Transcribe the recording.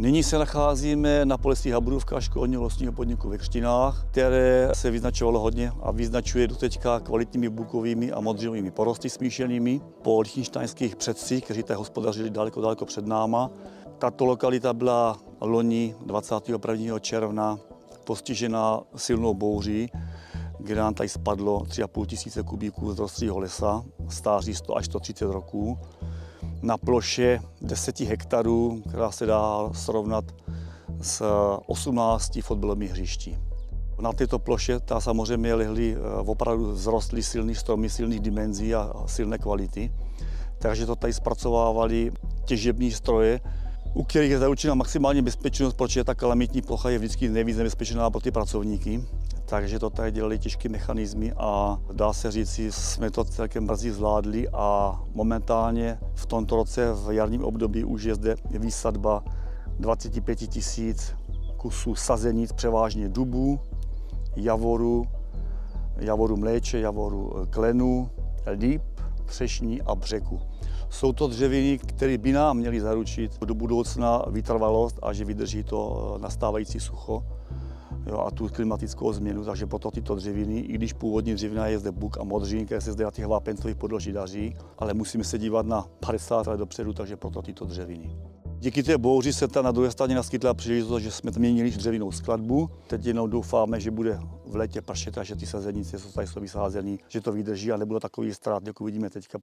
Nyní se nacházíme na polesích Habrůvka školního lesního podniku ve Křtinách, které se vyznačovalo hodně a vyznačuje doteďka kvalitními bukovými a modřinovými porosty smíšenými po lichtenštejnských předcích, kteří tady hospodařili daleko před náma. Tato lokalita byla loni 21. června postižena silnou bouří, kde nám tady spadlo 3,5 tisíce kubíků zrostlého lesa, stáří 100 až 130 roků, na ploše 10 hektarů, která se dá srovnat s 18 fotbalovými hřišti. Na této ploše samozřejmě lehly opravdu vzrostlý silný stromy, silných dimenzí a silné kvality, takže to tady zpracovávali těžební stroje, u kterých je zaručena maximální bezpečnost, protože ta kalamitní plocha je vždycky nejvíc nebezpečná pro ty pracovníky. Takže to tady dělali těžké mechanismy a dá se říct, že jsme to celkem brzy zvládli a momentálně v tomto roce v jarním období už je zde výsadba 25 tisíc kusů sazenic, převážně dubů, javoru mléče, javoru klenu, líp, třešní a břeku. Jsou to dřeviny, které by nám měly zaručit do budoucna vytrvalost a že vydrží to nastávající sucho a tu klimatickou změnu, takže proto tyto dřeviny, i když původní dřevina je zde buk a modřín, které se zde na těch vápencových podloží daří, ale musíme se dívat na 50 let dopředu, takže proto tyto dřeviny. Díky té bouři se na druhé straně naskytla příležitost, že jsme změnili dřevinou skladbu. Teď jenom doufáme, že bude v létě pršet a že ty sazenice, co tady jsou vysázeny, že to vydrží a nebude takový ztrát, jako vidíme teďka.